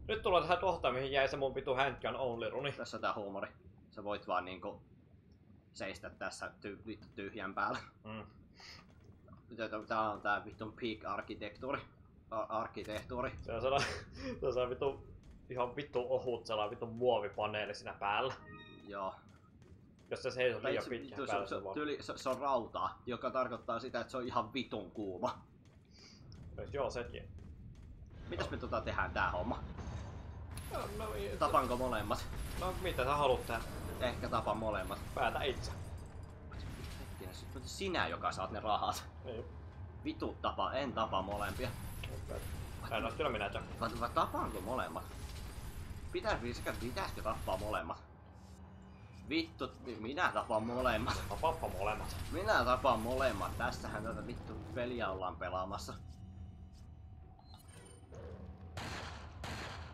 Nyt tullaan tähän kohtaan, mihin jäi se mun vitu handgun only runi. Tässä on tää huumori. Sä voit vaan niinku seistä tässä vittu tyhjän päällä. Tää on tää vittu peak-arkkitehtuuri. Se on sellainen vittu ihan vittu ohut sellainen vittu muovipaneeli siinä päällä. Joo. Jos se seisoo liian pitkään päällä, se on rautaa, joka tarkoittaa sitä, että se on ihan vitun kuuma. Joo, sekin. Mitäs me tehdään tää homma? No, Tapanko molemmat? No mitä sä haluat tehdä? Ehkä tapan molemmat. Päätä itse. Hetkinen, sinä joka saat ne rahat. Niin. Vitu tapa, en tapa molempia. No kyllä minä tein. Vai tapaanko molemmat? Pitäisikö tappaa molemmat? Vittu, minä tapaan molemmat. Tapappa molemmat. Minä tapaan molemmat. Tässähän tätä vittu peliä ollaan pelaamassa.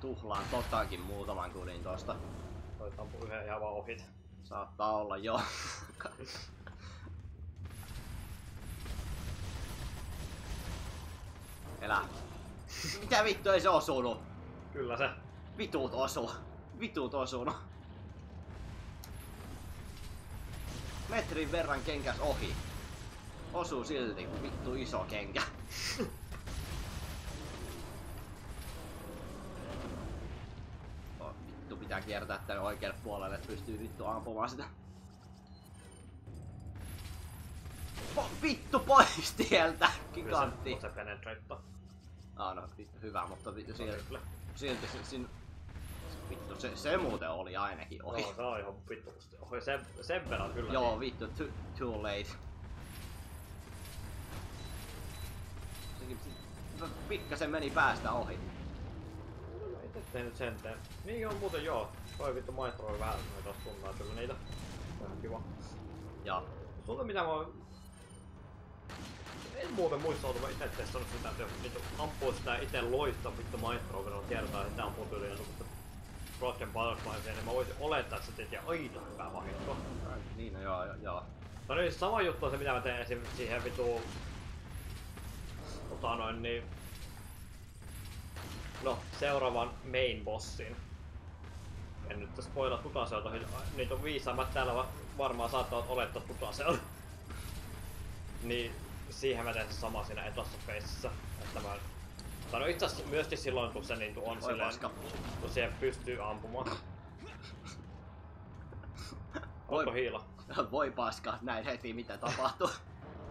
Tuhlaan totakin muutaman kudin tosta. Voit ampua yhden ihan vaan ohit. Saattaa olla joo. Elä. Mitä vittu ei se osunut? Kyllä se. Vitut osunut. Metrin verran kenkäs ohi. Osuu silti, kun vittu iso kenkä. Vittu pitää kiertää tänne oikealle puolelle, että pystyy vittu ampumaan sitä. Vittu pois tieltä! Gigantti! Se penetraittaa. No vittu hyvä, mutta vittu silti vittu se muuten oli ainakin ohi. Joo, se on ihan vittusti ohi. Sen verran kyllä. Joo, vittu, too late. Pikkasen meni päästä ohi. Ei tehnyt sen teen. Niin on muuten joo. Toi vittu maistro vähän noita tunnaa kyllä niitä. Vähän kiva. Joo. Sulta mitä mä en muuten muista, että mä ite testannut sitä, että jos niitä ampuu sitä ite loista vittu maestro verran kertaa, että ampuu tyyliin Broken Butterflieseen, niin mä voisin olettaa, että se tekee aina hyvää vahinkoa. Niin, no joo. No niin, sama juttu on se, mitä mä teen esimerkiksi siihen vitu... niin... No, seuraavan main bossin. En nyt spoilaa Tutaselta, niitä on viisaammat täällä varmaan saattavat olettaa Tutasella. Niin siihen mä teen se sama siinä etossa faceissa. Että mä... Tai no itse asiassa myöskin silloin, kun se niin on silleen, kun siihen pystyy ampumaan. Onko hiila? Voi paska, näin heti mitä tapahtuu.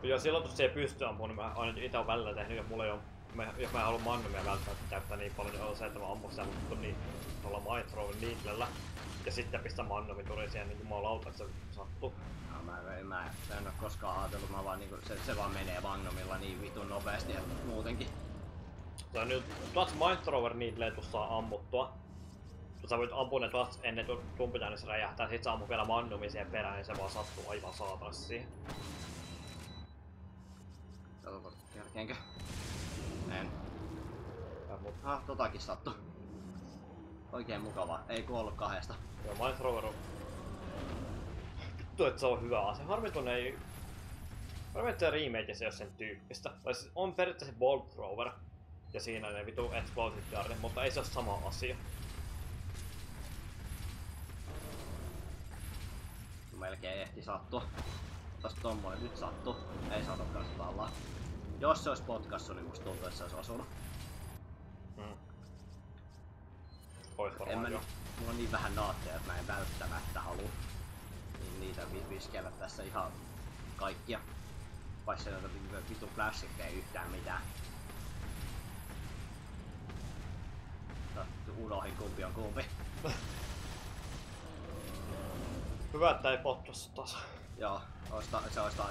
Joo, silloin kun siihen pystyy ampumaan, niin mä aina itse on välillä tehnyt, ja mulla ei oo... Jos mä en halua magnumia välttämättä käyttää niin paljon, niin on se, että mä ammun sitä niin tuolla Maitrovin niitlellä. Ja sitten pistän magnumituri siihen, niin jumalauta, että se sattuu. No, mä en oo koskaan ajatellut, mä vaan niinku, se vaan menee magnumilla niin vitun nopeasti ja muutenkin. Tai nyt tuossa Maistrover niitleen tuossa ammuttua. Sä voit ampua ne tuossa ennen tumpitään, niin se räjähtää, sit sä ammut vielä magnumin siihen perään, niin se vaan sattuu aivan saatanasti siihen. Katsotaan, kerkeenkö? En. Totakin sattu. Oikein mukavaa. Ei kuollut kahdesta. Joo, Maistrover on... Vittu, että se on hyvä ase. Harmi kun ei... Harmi, että se remake ei ole sen tyyppistä. Tai siis on periaatteessa Bolt Thrower. Ja siinä ne vitu Explosive Guardit, mutta ei se ole sama asia. Melkein ehti sattua. Tosta tommonen nyt sattuu. Ei saatukaan sitä alla. Jos se olisi potkassu, niin musta tuntuu, että se olisi osunut. Ois varmaan jo. Mulla on niin vähän naatteja, että mä en välttämättä halua niitä viskellä tässä ihan kaikkia. Vaikka se noita vitu flashikkeja yhtään mitään. Unohin kumpi on kumpi. Hyvä, että ei potkas taas. Joo,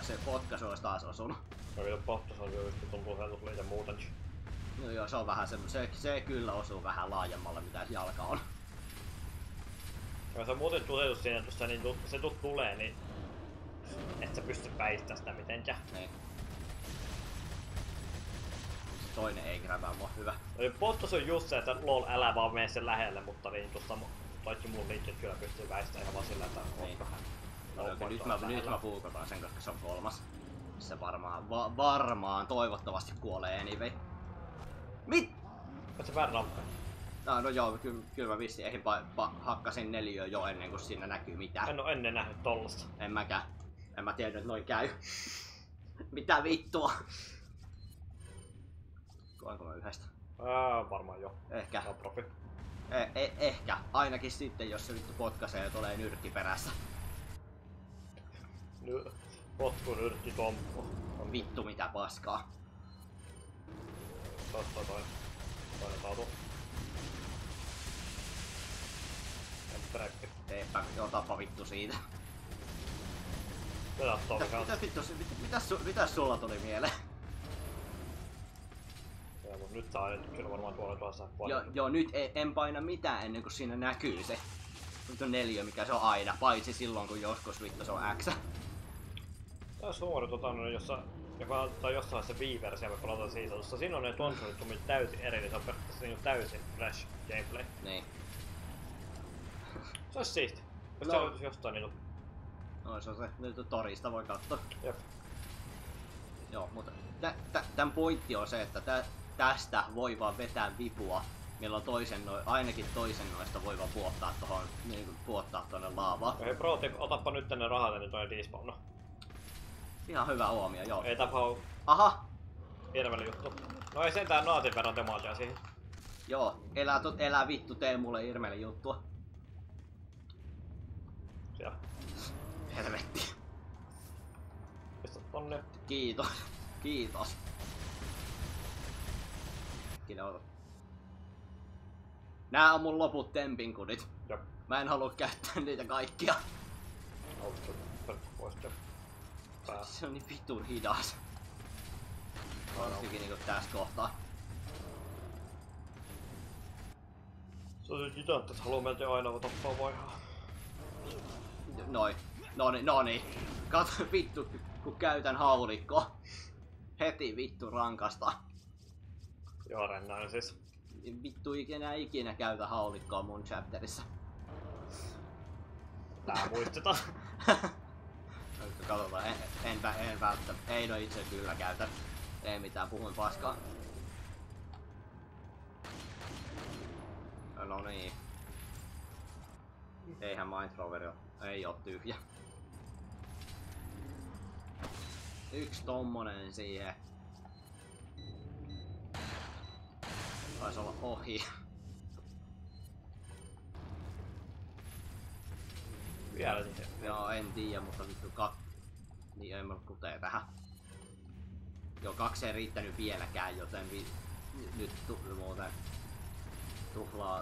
se potkas olisi taas osunut. No vielä potkas on jo yhtä tuntuu liian muutenkin. No joo, se on vähän se kyllä osuu vähän laajemmalle mitä jalka on. Joo, se muuten tulee siinä, että se tulee, niin et sä pysty väistämään sitä mitenkään. Niin. Toinen ei gräbää mua, hyvä. No, pottos on just se, että lol älä vaan mene sen lähelle, mutta niin tuossa kaikki muut liikkeet kyllä pystyy väistämään ihan vaan sillä, että niin. Nyt mä puukotaan sen, koska se on kolmas. Se varmaan toivottavasti kuolee anyway. Mit? Oot se väärä lamppu? No joo, kyllä mä vissiin eihin hakkasin 4 jo ennen kuin siinä näkyy mitään. En oo ennen nähnyt tollasta. En mäkään. En mä tiedä, että noin käy. Mitä vittua? Kuolenko mä yhdestä? Varmaan joo. Ehkä. No profi. Ehkä. Ainakin sitten, jos se vittu potkaisee ja tulee nyrkki perässä. Potku, nyrkki, tomppu. Vittu mitä paskaa. Tosta toinen taatu. Empräkki. Teepä, otapa vittu siitä. Mitäs sulla tuli mieleen? Ja, mut nyt saa kyllä varmaan tuossa Joo, nyt en paina mitään ennen kuin siinä näkyy se. Nyt on 4, mikä se on aina, paitsi silloin kun joskus vittu se on X. Tässä huomioon joka tai jossain se Wii-versio me pelataan seasonissa. Siinä on ne tunnustettu täysin eri, niin se on periaatteessa niin täysin Flash gameplay. Niin. Se olisi siisti. Se löytyisi jostain niinku. No se on se, nyt torista voi katsoa. Jep. Joo, mutta tän pointti on se, että tästä voi vaan vetää vipua, milloin ainakin toisen noista voi vaan puottaa tonne laavaan. Hei bro, otappa nyt tänne rahat, niin toi despawna. Ihan hyvä huomio, joo. Ei tapahdu. Aha! Hirveellä juttu. No ei sentään naatin verran demaatia siihen. Joo, elää vittu, tee mulle hirveellä juttua. Siellä. Helvetti. Pistä tonne. Kiitos. Kiitos. Nää on mun loput tempinkudit. Jop. Mä en halua käyttää niitä kaikkia. Se on niin vitun hidas. Varsinkin niinku tässä kohtaa. Se on se gigantti, että haluaa melkein aina tappaa vaihaa. Noni. Kato vittu, kun käytän haulikkoa. Heti vittu rankasta. Joo, rennään siis. Vittu ikinä käytä haulikkoa mun chapterissa. Tää muistetaan. Katsotaan, en välttämättä. Ei no itse kyllä käytä. Ei mitään, puhuin paskaa. No niin. Eihän Mindroveri ei oo tyhjä. Yksi tommonen siihen. Taisi olla ohi. Vielä siihen. Joo, en tiedä, mutta vittu niin ei mulla kutee tähän. Joo, 2 ei riittänyt vieläkään, joten nyt muuten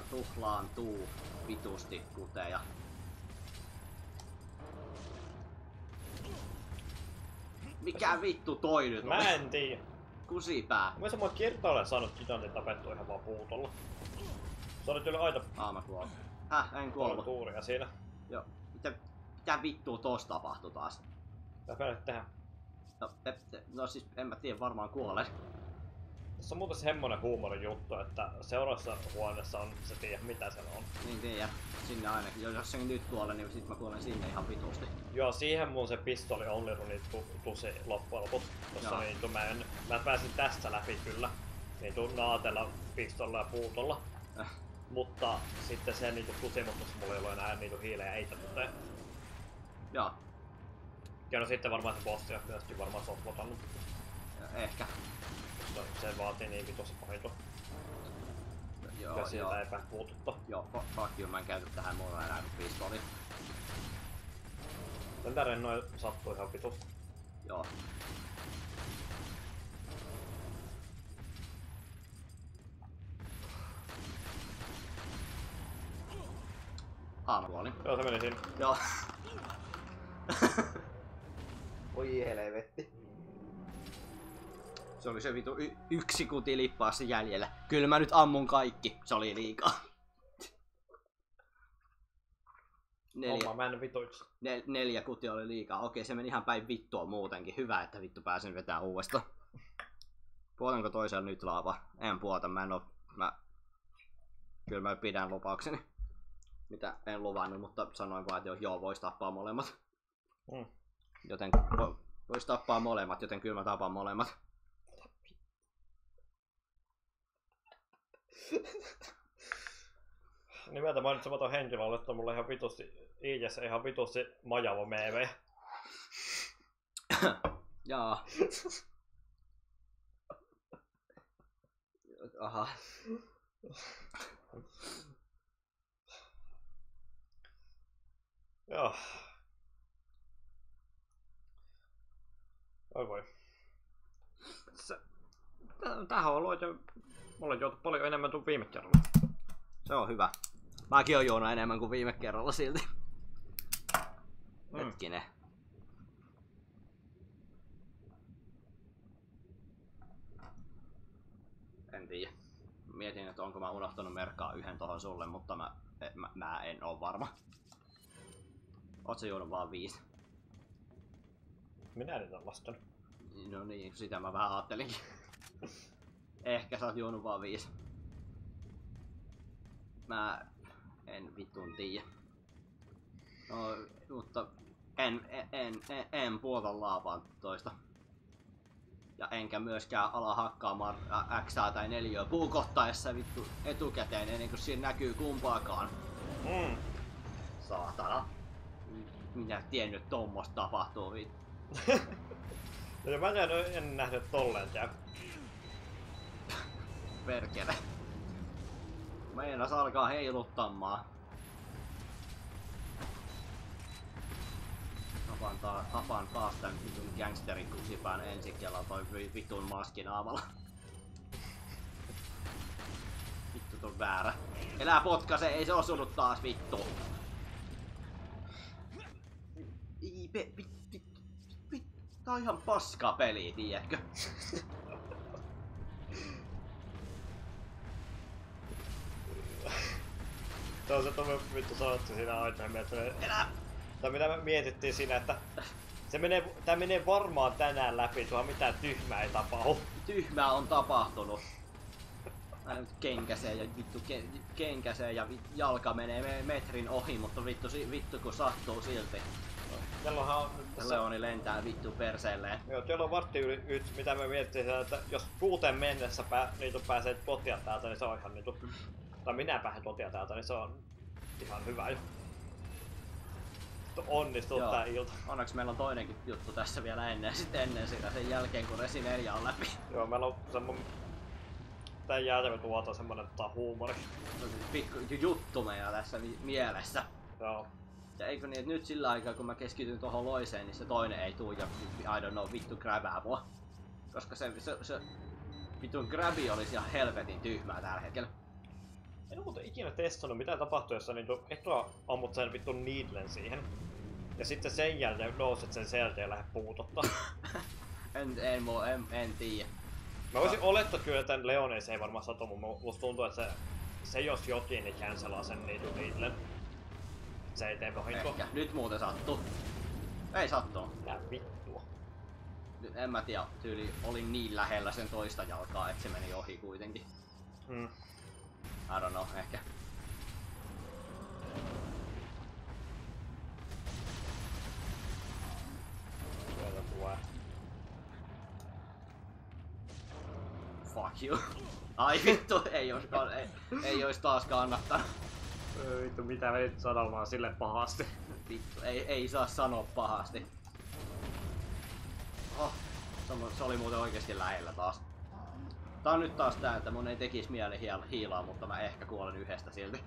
tuhlaantuu vitusti kuteja. Mikä vittu toi nyt on? Mä en tiedä. Kusipää. Mä mä kertaalleen saanut gigantin tapettua ihan vaan puutolla. Se oli kyllä aita Mä kuolin. En kuollut. tuuria siinä. Joo. Mitä vittua tossa tapahtui taas? Mitä me nyt tehdään? No siis en mä tiedä, varmaan kuolen. Tässä on muuten semmonen huumorin juttu, että seuraavassa huoneessa on, se tiedä mitä siellä on. Niin tiedä. Sinne ainakin. Jos sen nyt kuolen, niin sit mä kuolen sinne ihan vitusti. Joo, siihen mun se pistoli only runi tusi loppujen lopuksi. Tossa niin, mä pääsin tästä läpi kyllä. Niin naatella pistolla ja puutolla. Mutta sitten se niinku tusi, mutta mulla ei ollut enää niinku hiilejä eitä tuteen. Joo. Ja no sitten varmaan se bossi on myöskin varmaan softbotannut. Ehkä. Koska se vaatii niin vitussa pahinto. Joo, ja siitä ei päästä puututta. Joo, fuck you, mä en käytä tähän mulla enää kuin pistoli. Tältä rennoin sattuu ihan vitusti. Joo. Mä kuolin. Joo, se meni siinä. Joo. Oi helvetti. Se oli se vitu yksi kuti lippaassa jäljellä. Kyllä mä nyt ammun kaikki. Se oli liikaa. 4 kuti oli liikaa. Okei, se meni ihan päin vittua muutenkin. Hyvä, että vittu pääsen vetämään uudestaan. Puotanko toisella nyt laava? En puota, Kyllä mä pidän lupaukseni. Mitä en luvannut, mutta sanoin vaan, että joo, vois tappaa molemmat. Joten vois tappaa molemmat, joten kyllä mä tapan molemmat. Nimeltä mainitsematon henkilö on laittanut mulle ihan vitusti IGS ihan vitusti majavo meemejä. Jaa. Aha. Joo. Oi voi. Tähän on luotu. Mulla on juotu paljon enemmän kuin viime kerralla. Se on hyvä. Mäkin oon juonut enemmän kuin viime kerralla silti. Hetkinen. En tiedä. Mietin, että onko mä unohtanut merkkaa yhden tohon sulle, mutta mä en oo varma. Oot sä juonut vaan 5? Minä en ole lastanut. No niin, sitä mä vähän ajattelinkin. Ehkä sä oot juonut vaan 5. Mä en vitun tiedä. No, mutta en puolta laapaan toista. Ja enkä myöskään ala hakkaamaan Xää tai 4 puukottaessa vittu etukäteen ennen kuin siinä näkyy kumpaakaan. Saatana. Minä tiennyt tommosta tapahtuu vittu. Ja mä en nähnyt tolleen käy. Perkele. Meinas alkaa heiluttamaan. Tapaan taas tän vitun gangsterin kusipään ensikellä toi vitun maskinaamalla. Vittu ton väärä. Elää potkase, ei se osunut taas vittu. Tää on ihan paska peli, tiedätkö? Se on se tommoinen vittu sanottu siinä aikaisemmin, että tai mitä me mietittiin siinä, että tää menee varmaan tänään läpi, tuohon mitään tyhmää ei tapahdu. Tyhmää on tapahtunut. Aina nyt kenkäsee ja vittu kenkäsee ja jalka menee metrin ohi, mutta vittu kun sattuu silti. Teilloinhan Leoni lentää vittu perseelleen. Joo, teillä on vartti yli yksi, mitä me mietittiin sitä, että jos 6 mennessä niitä pääsee kotia täältä, niin se on ihan niitä. Tai minä pääsen kotia täältä, niin se on ihan hyvä jo. Onnistuu tää ilta. Onneksi meillä on toinenkin juttu tässä vielä ennen sitä sen jälkeen kun Resi 4 on läpi. Joo, meillä on semmonen tän jälkeen tuota semmonen huumori. Pikku juttu meillä tässä mielessä. Joo. Ja eikö niin, että nyt sillä aikaa kun mä keskityn tohon loiseen, niin se toinen ei tuu ja I don't know, vittu grabää mua. Koska se vitun grabi olisi ihan helvetin tyhmää tällä hetkellä. En oo muuten ikinä testannut mitä tapahtuu, jos sä niinku ekla ammut sen vittun needlen siihen. Ja sitten sen jälkeen nouset sen selteen ja lähdet puutottaa. en tiedä. Mä voisin olettaa kyllä, että Leonin se ei varmaan satu, mutta musta tuntuu, että se jos jokin, niin cancelaa sen needlen. Se ei tee vahinkoa. Ehkä. Nyt muuten sattuu. Ei sattunut. Tää vittua. Nyt en mä tiedä, tyyli olin niin lähellä sen toista jalkaa, että se meni ohi kuitenkin. I don't know, ehkä. Sieltä tulee. Fuck you. Ai vittu, ei ois taas kannattanut. Vittu, mitä me nyt sanomaan sille pahasti. Vittu, ei saa sanoa pahasti. Oh, se oli muuten oikeesti lähellä taas. Tää on nyt taas tää, että mun ei tekis mieli hiilaa, mutta mä ehkä kuolen yhdestä silti.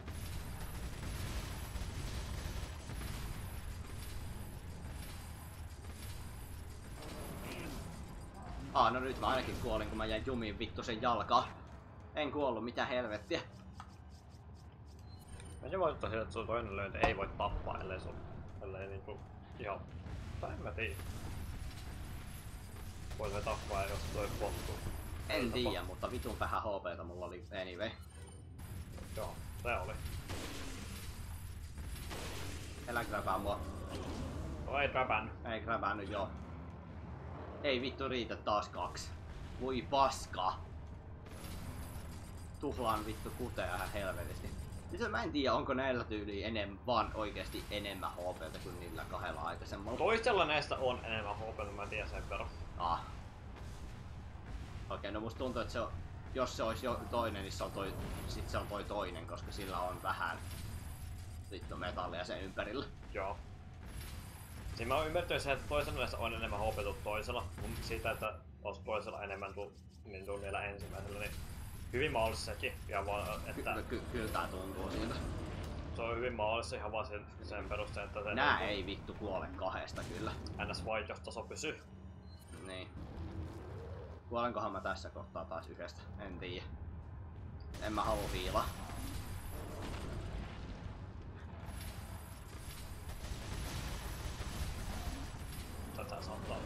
No nyt mä ainakin kuolin, kun mä jäin jumiin vittu sen jalkaan. En kuollut, mitä helvettiä. Mä se vaikuttaa sille, että sun toinen löynti ei voi tappaa, ellei niinku ihan... Tai en mä tiedä. Voi se tappaa, jos toi pottuu. En tiedä, mutta vitun vähän HP:ta mulla oli anyway. Joo, se oli. Elä grabaa mua. No ei grabannut. Ei grabannut, joo. Ei vittu riitä taas 2. Voi paska. Tuhlaan vittu kutea ihan helvetisti. Mä en tiedä, onko näillä tyyliin vaan oikeesti enemmän HP:ta kuin niillä 2 aikaisemmalla. Toisella näistä on enemmän HP:ta, mä tiedän sen verran. Okei, no musta tuntuu, että se on jos se olisi jo toinen, niin sit se on toi toinen, koska sillä on vähän vittu metallia sen ympärillä. Joo. Siinä mä oon ymmärtänyt sen, että toisella näissä on enemmän hopettu toisella, mutta siitä, että olisi toisella enemmän niin niillä ensimmäisellä, niin hyvin mahdollista sekin. Ja vaan, että Kyllä tää tuntuu siltä. se on hyvin mahdollista ihan vaan sen perusteella, että se Nää ei vittu kuole kahdesta kyllä. NS-vaikeustaso pysyy. Niin. Kuolenkohan mä tässä kohtaa taas yhdestä? En tiedä. En mä halua hiilaa. Tätä saattaa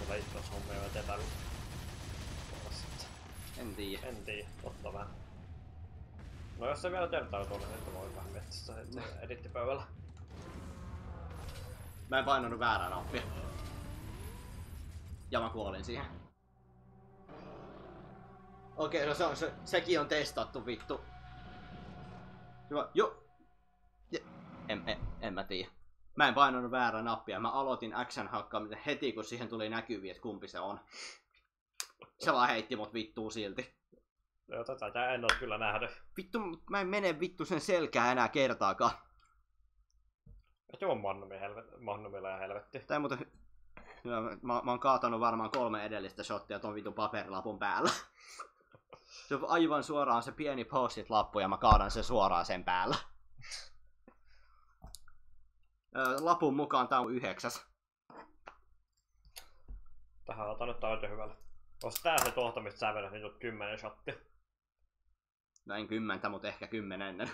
leikkaushommia ja teetä sitten. En tiedä. En tiedä, totta vähän. No jos se vielä tertautuu, niin sitten voi vähän metsästä edittipöydällä. Mä en painanut väärää nappia. Ja mä kuolin siihen. Okei, no sekin on testattu vittu. Hyvä. Jo. En mä tiedä. Mä en painanut väärää nappia. Mä aloitin X:n hakkaamisen heti kun siihen tuli näkyviin, että kumpi se on. Se vaan heitti mut vittuu silti. Joo, tätä en oo kyllä nähnyt. Vittu, mä en mene vittu sen selkää enää kertaakaan. Joo, Magnumilla ja helvetti. Tai muuten... Mä oon kaatanut varmaan 3 edellistä shottia ton vitun paperilapun päällä. Se on aivan suoraan se pieni post-it-lappu ja mä kaadan sen suoraan sen päällä. Lapun mukaan tää on 9. Tähän otan nyt oikein hyvällä. Ois tää se kohta, mistä sä vedät nyt 10 shottia? No en 10, mutta ehkä 10 ennen.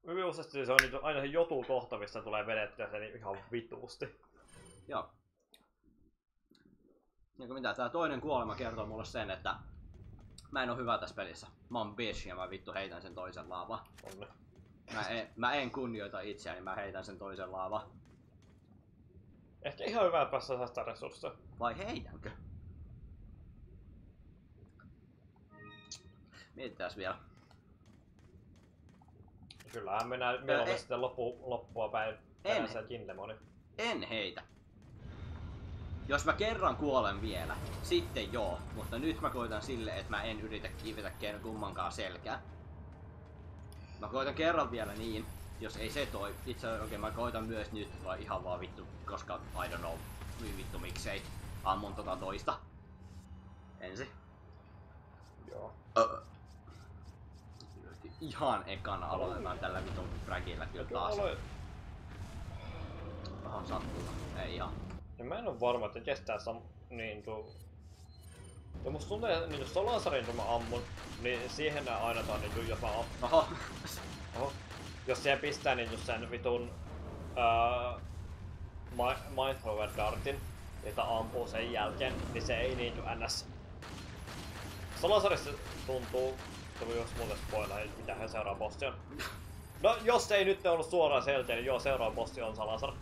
Hyvin useasti se on aina se jotu kohta, mistä tulee vedettyä se niin ihan vituusti. Joo. Ja mitä tää toinen kuolema kertoo mulle sen, että mä en oo hyvä tässä pelissä. Mä oon bitch ja mä vittu heitän sen toisen laavaan. Onne. Mä en kunnioita itseäni, mä heitän sen toisen laavaan. Ehkä ihan hyvä päästä säästää resursseja. Vai heitänkö? Mietitäs vielä. Kyllähän mennään mieluummin sitten loppua päin sen Kindlemoni. En heitä. Jos mä kerran kuolen vielä, sitten joo. Mutta nyt mä koitan silleen, että mä en yritä kiivetä kummankaan selkää. Mä koitan kerran vielä niin, jos ei se toi. Itse asiassa mä koitan myös nyt, vai ihan vaan vittu, koska I don't know, vittu miksei. Ammun tota toista. Ensin. Joo. Ihan ekana aloitetaan tällä vitun fragillä kyllä taas. Vähän sattuu. Ei ihan. Ja mä en oo varma, että kestää niin ja musta tuntuu, että niin jos Solasarin kun mä ammun, niin siihen aina niin jopa Oho. Jos siihen pistää niin sen vitun Mindthrower Dartin, jota ampuu sen jälkeen, niin se ei niin ns. Solasarissa tuntuu, tuli jos muuten spoilaa, mitähän seuraava bossi on. No jos ei nyt ollut suoraan selkeä, niin joo, seuraava bossi on Salasar.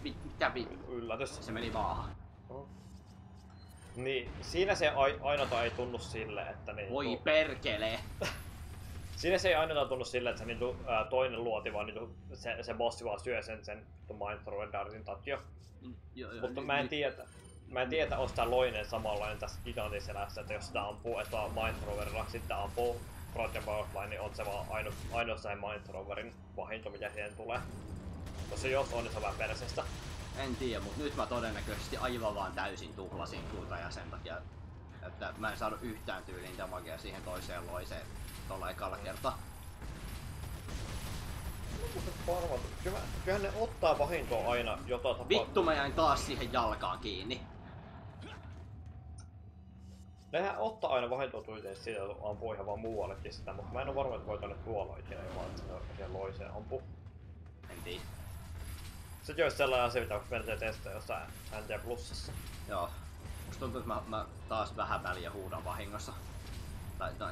Mitä Yllätys. Se meni maahan. Niin, siinä se aina ei tunnu sille, että niin. Voi perkele! Siinä se ei aina tunnu sille, että se niinku, toinen luoti, vaan niinku, se bossi vaan syö sen Mindthrower Dartin takia. Mutta mä en tiedä, onko tää loinen samanlainen tässä Gigantiselässä, että jos sitä ampuu, että Mindthrowerilla sitten ampuu Broken Powerfly, niin on se vaan ainoastaan Mindthrowerin vahinko, mikä siihen tulee. Koska jos on, niin se on vähän persestä. En tiedä, mutta nyt mä todennäköisesti aivan vaan täysin tuhlasin kulta ja sen takia, että mä en saanut yhtään tyyliin damagea siihen toiseen loiseen tuolla ekalla kertaa. Kyllähän ne ottaa vahinkoa aina jotain tapaa. Vittu mä jäin taas siihen jalkaan kiinni. Nehän ottaa aina vahinkoa tuiteen siitä, että ampuu ihan vaan muuallekin sitä, mutta mä en oo varma, että voi tonne tuolla ikinä ilman, että siihen loiseen ampuu. En tiedä. Sekin olisi sellainen asia, mitä menee testaa jossain NT Plusassa. Joo. Musta tuntuu, että mä taas vähän väliä huudan vahingossa. Tai no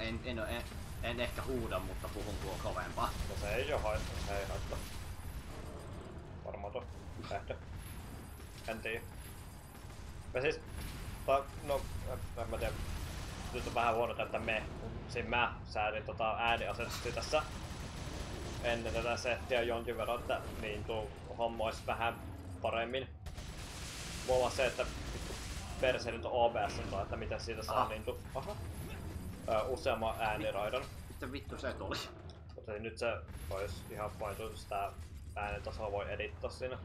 en ehkä huuda, mutta puhun kovempaa. No se ei oo haittaa, se ei haittaa. Varmaan tuo lähtö. En tiedä. Ja siis, no en mä tiedä. Nyt on vähän huono tätä mä säädin ääniasetusta tässä ennen tätä settiä jonkin verran, että niin tuo homma olisi vähän paremmin. Mulla se, että perse nyt on OBS, että miten siitä saa niinku useamman ääniraidan. Mitä vittu se tuli? Mutta nyt se vois ihan vain sitä äänentasoa voi edittaa siinä.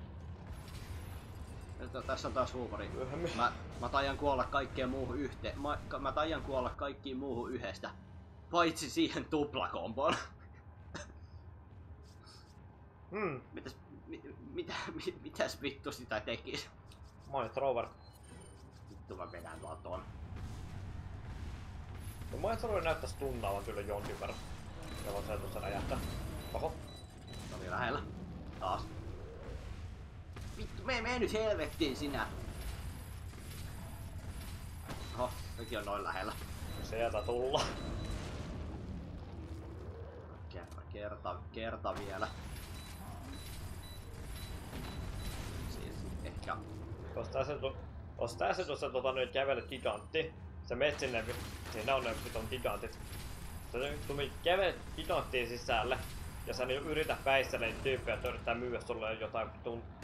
Tässä on taas huumori. Mä taian kuolla kaikkeen muuhun mä taian kuolla kaikkiin muuhun yhdestä. Paitsi siihen tuplakomboon. Mitäs vittu sitä tekis? Moi Trover. Vittu mä vedän vaan ton. No moi Trover näyttäis tunnaavan kyllä jonkin verran. Jolloin se tuossa räjähtää. Oho. Se oli lähellä. Taas. Vittu, mene nyt helvettiin sinä! Oho, sekin on noin lähellä. Sieltä tulla. Kerta vielä. Siis ehkä... Jos tässä tuossa nyt kävelet gigantti, sä menet sinne, siinä on ne viton gigantit. Sä kävelet giganttiin sisälle, ja sä yritä väistellä niitä tyyppejä, että yrittää myydä sulle jotain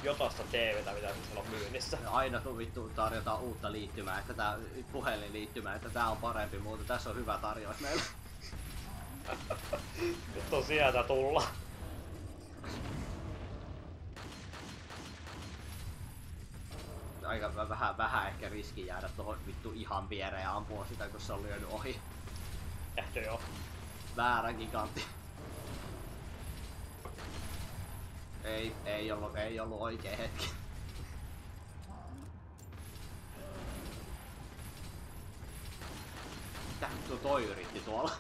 jotosta TVtä, mitä sulla on myynnissä. Aina vittu tarjotaan uutta liittymää, että tää puhelinliittymää, että tää on parempi, mutta tässä on hyvä tarjous meillä. Vittu sieltä tulla. Aika vähän ehkä riski jäädä tohon vittu ihan viereen ja ampua sitä, kun se on lyönyt ohi. Ehkä joo. Väärä gigantti. Ei ollut oikea hetki. Mitä toi yritti tuolla?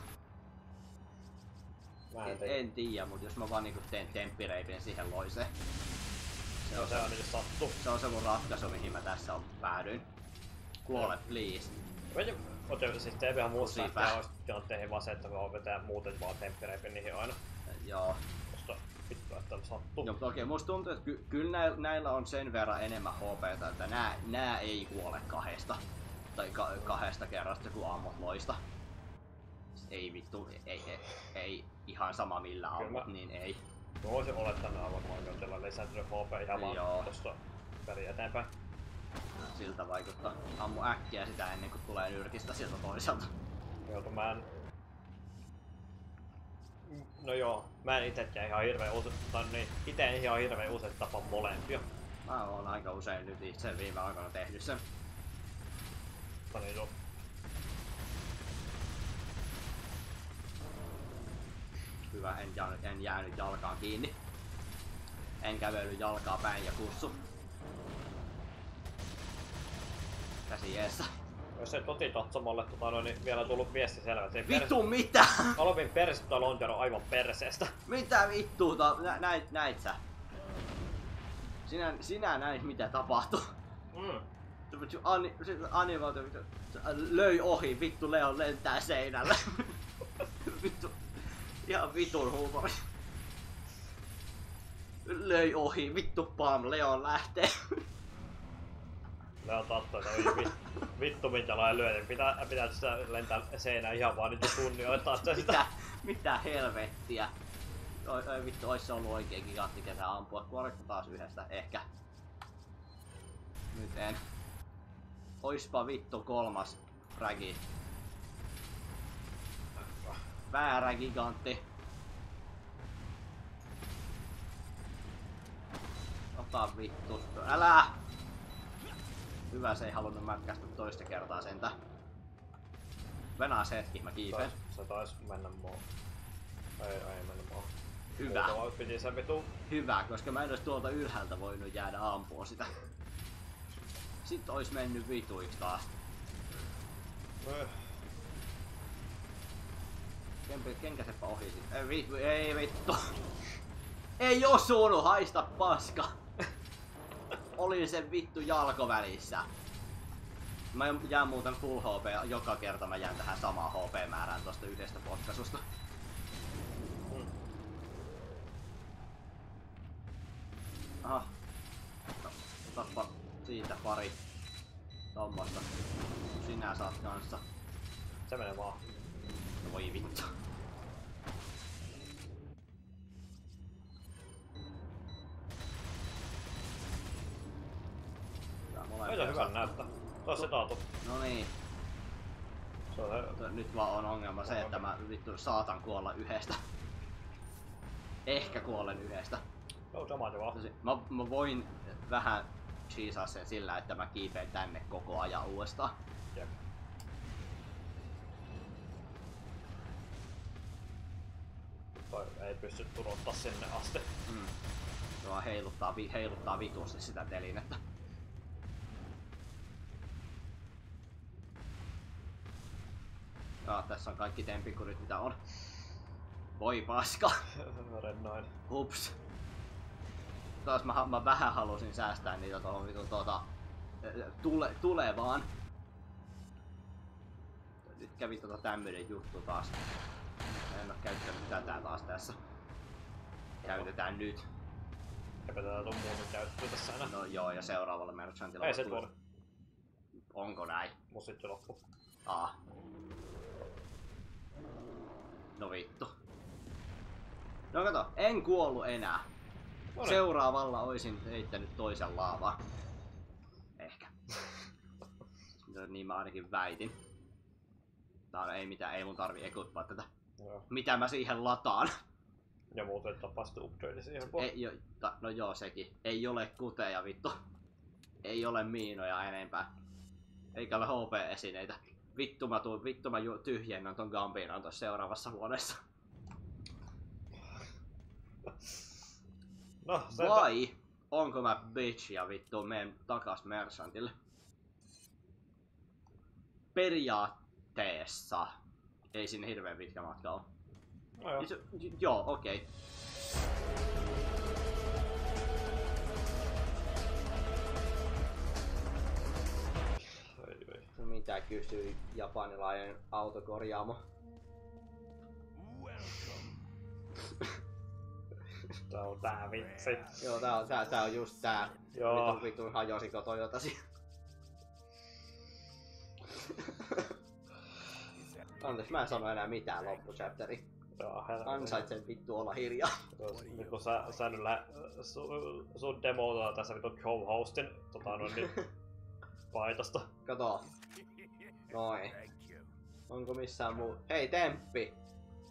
En tiedä, mutta jos mä vaan niinku teen temppireipin siihen loiseen. Se on ainakin sattu. Se on se mun ratkaisu, mihin mä tässä päädyin. Kuole, please. Siis TVhän muussa tilanteisiin vaan se, että voi vetää muuten vaan temppireipin niihin aina. Joo. Koska vittu, että sattuu. Joo, mutta okei, musta tuntuu, että kyllä näillä on sen verran enemmän HP:tä, että nää ei kuole kahdesta. Tai kahdesta kerrasta, kun ammut loista. Ei vittu, ei ihan sama millä ammut, niin ei. Mä voisin olettaa nää varmaan jotenkin lisääntynyt HP ihan vaan tosta väliin eteenpäin. Siltä vaikuttaa. Ammu äkkiä sitä ennen kuin tulee nyrkistä sieltä toiselta. Joo, no joo, mä en itekään ihan hirveen usein tapa molempia. Mä oon aika usein nyt itse viime aikoina tehnyt sen. Niin joo. Hyvä, en jäänyt jalkaan kiinni. En kävellyt jalkaa päin ja kussu. Käsi jeessä. Jos ei toti katsomolle niin vielä tullut viesti selvä. Vittu mitä? Alvin persettä Lontero aivan perseestä. Mitä vittuuta? Näit sä? Sinä näit mitä tapahtui. Animaatio löi ohi, vittu Leon lentää seinälle. Vittu. Ihan vitun huumori. Löi ohi, vittu pam, Leon lähtee. Leon tattoita, vittu minkälainen lyö, niin pitää sitä lentää seinään ihan vaan nyt kunnioittaa sitä. Mitä helvettiä. Oi vittu, ois se ollut oikein gigantti ketä ampua. Kuoletko taas yhdestä? Ehkä. Nyt en. Oispa vittu kolmas fragi. Väärä gigantti. Ota vittu. Älä! Hyvä, se ei halunnut mätkästä toista kertaa sentä. Venaas hetki, mä kiipeen. Se taisi mennä moo. Ei mennä moo. Hyvä. Piti sen vitu. Hyvä, koska mä en ois tuolta ylhäältä voinut jäädä ampua sitä. Sitten ois mennyt vituiksi taas. Kenkäsepä ohi sit. Ei vittu. Ei osunut, haista paska. Oli sen vittu jalkovälissä. Mä jään muuten full HP, joka kerta mä jään tähän samaan HP-määrään tosta yhdestä potkasusta. Aha. Otappa siitä pari tommosta. Sinä saat kanssa. Se menee vaan. No voi vittu. Taas se taatu. No niin. Se on se. Nyt vaan on ongelma se, että mä vittu saatan kuolla yhdestä. Ehkä kuolen yhdestä. Joo, sama vaan. Mä voin vähän cheesaa sen sillä, että mä kiipeen tänne koko ajan uudestaan. Jep. Toi ei pysty turottaa sinne asti. Joo, heiluttaa vitusti sitä telinettä. Joo, tässä on kaikki tempikurit mitä on. Voi paska. Rennoin. Hups. Taas mä vähän halusin säästää niitä tohon vitun tulevaan. Nyt kävi tämmönen juttu taas. En oo käyttänyt tätä taas tässä. Käytetään nyt. Eipä tätä tuu muuten käyttöä tässä enää. No joo, ja seuraavalla merchantilla. Ei se tuoda. Onko näin? Mun sitten loppu. No vittu. No kato, en kuollut enää. No niin. Seuraavalla oisin heittänyt toisen laavaa. Ehkä. Niin mä ainakin väitin. Ei mitään, ei mun tarvii equippaa tätä. Joo. Mitä mä siihen lataan? Ja muuten tapasti upgrade siihen No joo, sekin. Ei ole kuteja vittu. Ei ole miinoja enempää. Eikä ole HP-esineitä. Vittu mä tyhjennän ton Gambinon tossa seuraavassa huoneessa. No, vai onko mä bitch ja vittu menen takas merchantille? Periaatteessa ei sinne hirveen pitkä matka oo. No joo. Joo, okei. Mitä kysyy japanilainen autokorjaamo? Tää on tää vitsi. Joo, tää on just tää. Joo. Vittu hajosiko Toyotasi. Anteeksi, mä en sano enää mitään loppuchapteri. Joo, Ansaitsen vittu olla hiljaa. Nyt kun sä nyt sun demotaan tässä vittu co-hostin niin paitasta. Kato. Noin. Onko missään muu? Hei Temppi!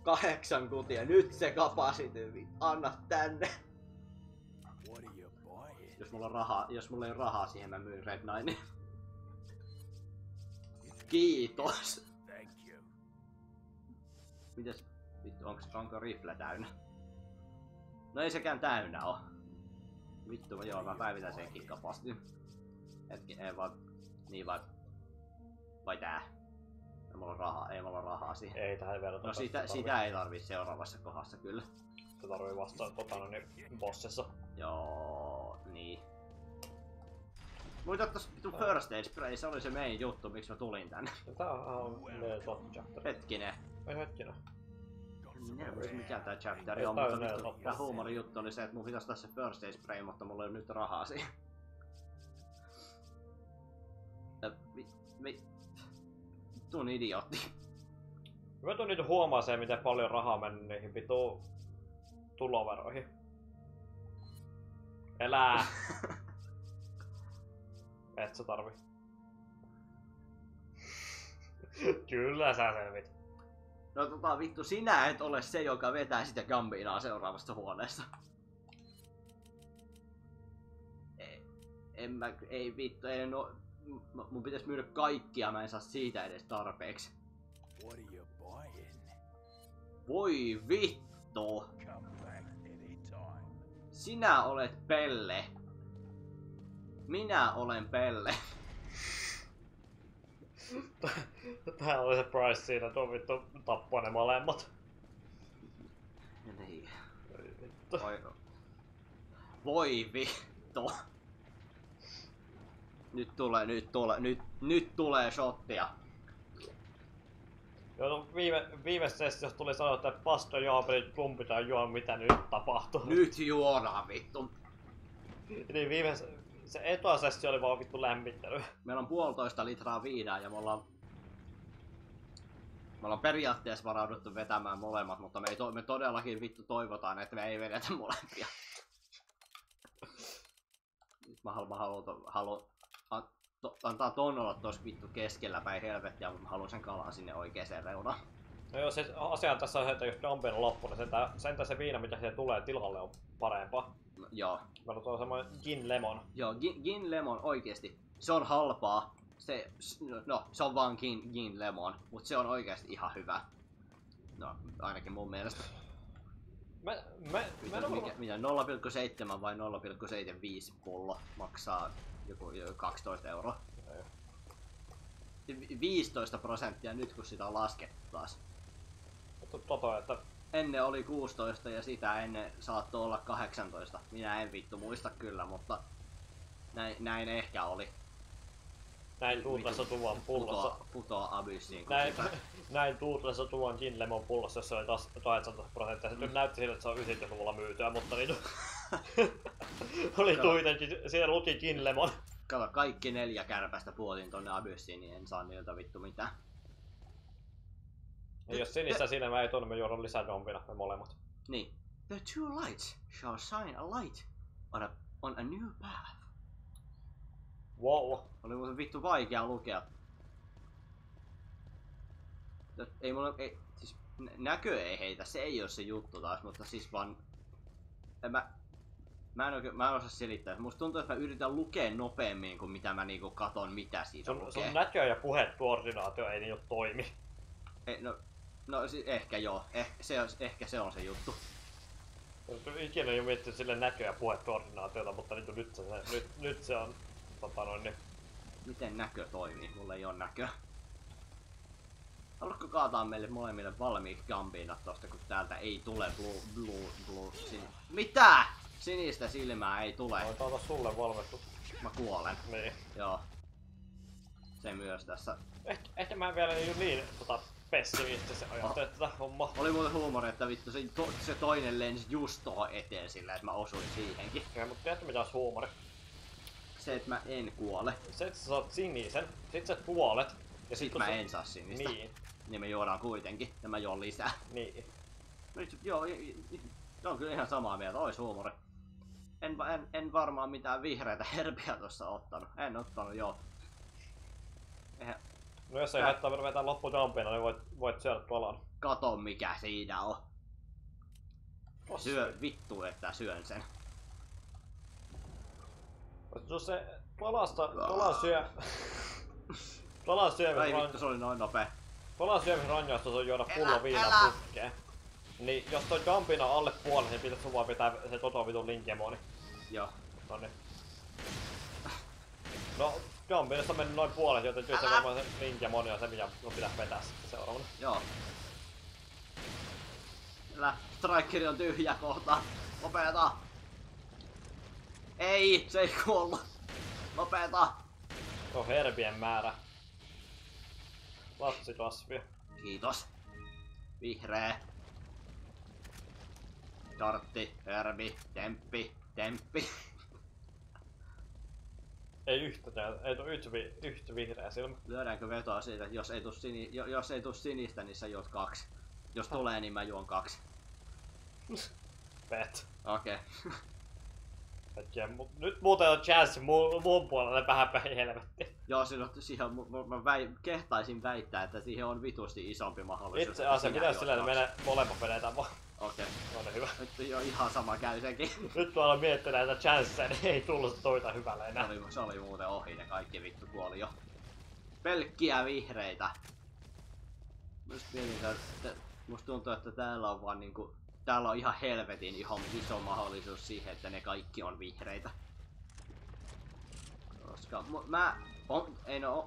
8 kutia, nyt se capacity, anna tänne! Jos mulla ei ole rahaa siihen, mä myyn Red Nine. Kiitos! Mitäs? Vittu, onko rifle täynnä? No ei sekään täynnä oo. Vittu, joo, mä päivitän senkin capacity. Hetki, ei vaan... Niin vai tää? Ei mulla rahaa siihen. Ei tähän verrata. No sitä ei tarvii seuraavassa kohdassa kyllä. Se tarvii vastaan bossissa. Joo, niin. Muita ottais vittu First Aid Spray, se oli se main juttu, miksi mä tulin tänne. Tää on chapter. Hetkinen. Ei hetkinen. Minä en muista mikä tää chapteri on, mutta vittu, tää huumori juttu oli se, että mun pitäis tässä First Aid Spray, mutta mulla ei nyt rahaa siihen. Vittun idiootti. Mä tuun nyt huomaa se, miten paljon rahaa mennyt niihin vitu tuloveroihin. Elää! Et sä tarvi. Kyllä sä selvit. No vittu, sinä et ole se, joka vetää sitä Gambinaa seuraavasta huoneesta. Ei vittu, mun pitäis myydä kaikkia, mä en saa siitä edes tarpeeksi. Voi vittu! Sinä olet Pelle. Minä olen Pelle. Tää oli se price siinä, tuo vittu tappoi ne molemmat. Niin. Voi vittu. Nyt tulee shottia. Joo, viime sessiossa tuli sanoa, että paska jaapelit plumpitaan juo mitä nyt tapahtuu. Nyt juodaan vittu. Niin se etuasessio oli vaan vittu lämmittely. Meillä on 1,5 litraa viinaa ja me ollaan periaatteessa varauduttu vetämään molemmat, mutta me todellakin vittu toivotaan, että me ei vedetä molempia. Mä haluan antaa ton olla tossa vittu keskellä päin helvettiä, mutta mä haluan sen kalan sinne oikeeseen reunaan. No joo, se asia tässä on se, että jos Dumpin on loppu, niin sentään se viina, mitä siihen tulee tilalle, on parempaa. No, joo. Meillä on tuolla semmoinen Gin Lemon. Joo, Gin Lemon oikeesti. Se on halpaa. Se on vaan Gin Lemon, mutta se on oikeesti ihan hyvä. No, ainakin mun mielestä. Mitä 0,7 vai 0,75 pullo maksaa joku 12 €. 15% nyt kun sitä on laskettu taas. Että Ennen oli 16 ja sitä ennen saattoi olla 18. Minä en vittu muista kyllä, mutta näin ehkä oli. näin tuutlessa tuvan pullossa. Putoa abyssiin. Näin tuutlessa tuvan Gin Lemon pullossa, jossa oli taas 18%. Se nyt näytti siltä, että se on 90-luvulla myytyä, mutta niin oli kuitenkin, siellä luki Gin Lemon. Kato, kaikki 4 kärpästä puolin tonne abyssiin, niin en saa niiltä vittu mitään. Ja jos sinistä silmää ei tunne, me juodaan lisää Dompina, me molemmat. Niin. The two lights shall shine a light on a new path. Wow. Oli muuten vittu vaikea lukea. Ei mulla, siis näkö ei heitä, se ei oo se juttu taas, mutta siis vaan... Mä en osaa selittää. Musta tuntuu, että mä yritän lukea nopeammin kuin mitä mä niinku katon mitä siitä lukee. Sun näkö ja puhekoordinaatio ei niinku toimi. No ehkä joo. Ehkä se on se juttu. Ikinä ei oo miettinyt sille näkö ja puhekoordinaatiota, mutta niinku nyt se on niin. Miten näkö toimii? Mulla ei oo näköä. Haluatko kaataa meille molemmille valmiiksi Gambinat tosta, kun täältä ei tule Mitä? Sinistä silmää ei tule. Voit olla sulle valmistus. Mä kuolen. Niin. Joo. Se myös tässä. Ehkä mä en vielä niin pessimistisesti ajattele tätä hommaa. Oli muuten huumori, että vittu se toinen lensi just tohon eteen sillä, että mä osuin siihenkin. Ja, mutta tiedätkö mitä olisi huumori? Se, että mä en kuole. Se, että sä saat sinisen, sit sä kuolet. Ja sit mä en saa sinistä. Niin me juodaan kuitenkin, ja mä juon lisää. Niin. Joo, on kyllä ihan samaa mieltä, ois huumori. En varmaan mitään vihreitä herbiä tossa ottanut. En ottanut, joo. No jos ei haittaa vetää loppu Dumpina, niin voit syödä tuolla. Kato mikä siinä on. Syö vittu, että syön sen. Jos se Tolan vittu, se oli noin nopea. Tolan syömisranjaistus on juoda pullo viinaa putkeen. Niin jos toi Dumpina alle puolen, niin pitäis sun vaan pitää se vitun linkemoni. Joo. Noniin. No, Dumpinasta on mennyt noin puolet, joten kyllä se varmaan se linkemoni on se, mitä sun pitää vetää sitten seuraavana. Joo. Strikeri on tyhjä kohta. Lopeta! Ei, se ei kuollut. Lopeta! On herbien määrä. Lapsikasvia. Kiitos. Vihreä. Tortti, herbi, temppi. Ei tuu yhtä vihreä silmä. Lyödäänkö vetoa siitä, että jos ei tuu sinistä, niin sä juot 2. Jos tulee, niin mä juon 2. Bet. Okei. Nyt muuten on chanssi muun puolelle vähän päin helvettiin. Joo, siihen kehtaisin väittää, että siihen on vitusti isompi mahdollisuus. Itse asiassa pitäis sillä, että molemmat vedetään vaan. Okei. On hyvä. Nyt jo ihan sama käy sekin. Nyt tuolla miettii näitä chansseja, niin ei tullut toita hyvällä enää. Se oli muuten ohi, ne kaikki vittu kuoli jo. Pelkkiä vihreitä. Musta tuntuu, että täällä on vaan niinku... Täällä on ihan helvetin iso mahdollisuus siihen, että ne kaikki on vihreitä. Koska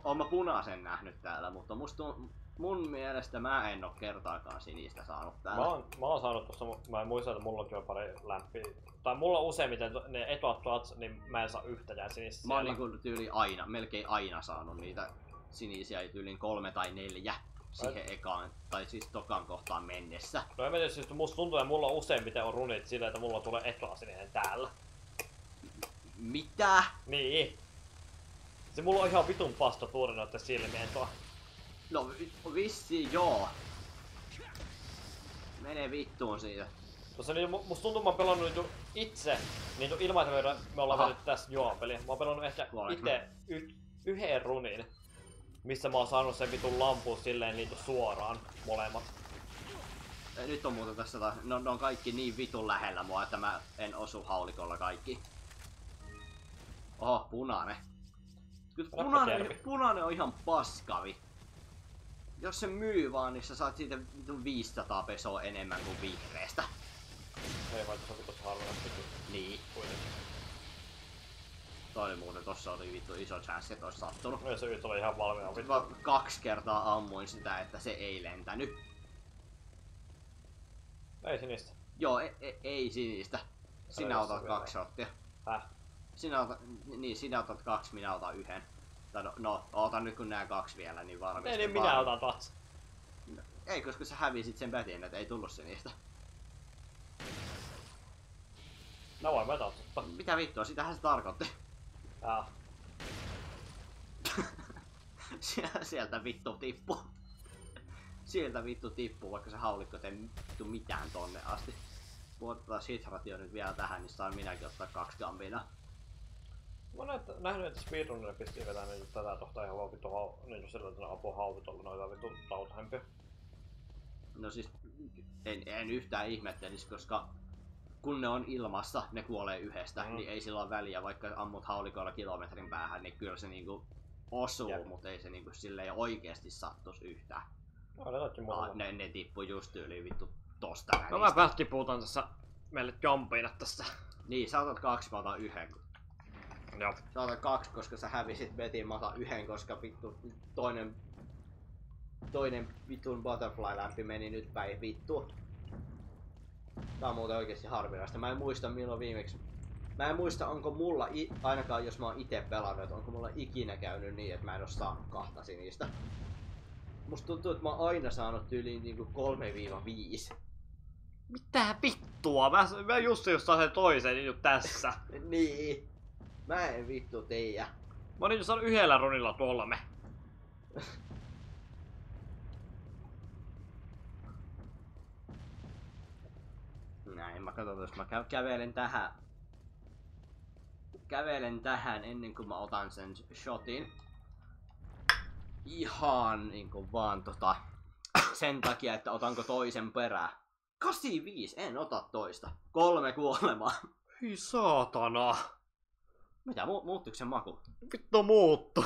oon mä punaisen nähnyt täällä, mutta mun mielestä mä en oo kertaakaan sinistä saanut täällä. Mä oon saanut tossa, mä en muista, että mulla on kyllä pari lämpiä. Tai mulla on useimmiten ne etuat, niin mä en saa yhtäkään sinistä. Mä oon niinku melkein aina saanut niitä sinisiä tyyliin 3 tai 4. Siihen ekaan, tai siis tokaan kohtaan mennessä. No en tiedä, siis musta tuntuu, että mulla useimmiten on runit silleen, että mulla tulee etuasininen täällä. Mitä? Niin. Se mulla on ihan vitun pasto tuuri noitten silmien tuo. No vissiin joo. Mene vittuun siitä. Tossa niin, musta tuntuu, mä oon pelannut itse, niin ilman että me ollaan vedetty tässä juopeliä. Mä oon pelannut ehkä itse yhden runin, missä mä oon saanut sen vitun lampun silleen niinku suoraan molemmat. Nyt on muuten tässä ne on kaikki niin vitun lähellä mua, että mä en osu haulikolla kaikki. Oho, punainen. Kyllä punainen on ihan paskavi. Jos se myy vaan, niin sä saat siitä vitun 500 pesoa enemmän kuin vihreästä. Ei vai tossa vitus harvinaisesti. Niin. Kuitenkin. Toi muuten tossa oli vittu iso chance, että ois sattunut. No se nyt oli ihan valmiina vittu. 2 kertaa ammuin sitä, että se ei lentänyt. Ei sinistä. Joo, ei sinistä. Sinä otat 2 shottia. Häh? Sinä otat 2, minä otan 1. No, otan nyt kun nää 2 vielä, niin varmasti. Ei, niin minä otan taas. Ei, koska sä hävisit sen pätin, että ei tullut sinistä. No voi mä totta. Mitä vittua, sitähän se tarkoitti. Jaa. Sieltä vittu tippuu. Sieltä vittu tippuu, vaikka se haulikko ei vittu mitään tonne asti. Puhutaan Shitratio nyt vielä tähän, niin saan minäkin ottaa 2 gambina. Mä oon nähnyt, että speedrunille pistiin vetää niin tätä tohtaa ihan vaan vittu niin sillä, että ne apuu hauvitolla noita vittu tautahempia. No siis, en yhtään ihmettelisi, koska kun ne on ilmassa, ne kuolee yhdestä, niin ei sillä ole väliä, vaikka ammut haulikoilla kilometrin päähän, niin kyllä se niinku osuu, mutta ei se niinku silleen oikeesti sattus yhtään. No, ne tippuu just yli vittu tosta. No mä päätkin puhutaan tässä meille jumpina tässä. Niin, sä otat 2, mä otan 1. Joo. Sä otat 2, koska sä hävisit Betin, mä otan 1, koska vittu toinen vittun butterfly lämpi meni nyt päin vittu. Tää on muuten oikeesti harvinaista. Mä en muista milloin viimeksi. Mä en muista onko mulla, ainakaan jos mä oon ite pelannut, onko mulla ikinä käynyt niin, että mä en oo saanut 2 sinistä. Musta tuntuu, että mä oon aina saanut tyyliin niinku 3-5. Mitä vittua? Mä just saan sen toisen niin nyt tässä. Niin. Mä en vittu tiedä. Mä oon saanut 1 runilla 3. Näin, mä katson, jos mä kävelen tähän ennen kuin mä otan sen shotin. Ihan niinku vaan sen takia, että otanko toisen perään. 85, en ota toista. 3 kuolemaa. Hyi saatana. Mitä, muuttuiko sen maku? Vittu muuttu.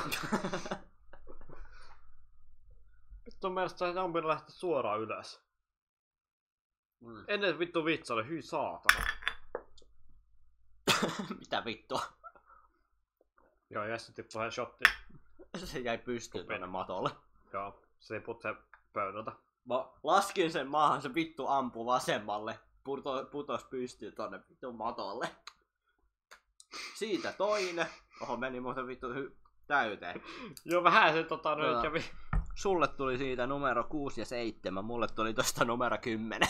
Vittu mielestä se on lähteä suoraan ylös. Ennen vittu vitsalle, hyi saatana. Mitä vittua? Joo, Jesse tippui ihan shottiin. Se jäi pystyyn tuonne matolle. Joo, se ei putse pöydältä. Mä laskin sen maahan, se vittu ampui vasemmalle. Putos pystyyn tonne vittu matolle. Siitä toinen. Oho, meni muuten vittu täyteen. Joo, vähän se nyt kävi. Sulle tuli siitä numero 6 ja 7, mulle tuli tosta numero 10.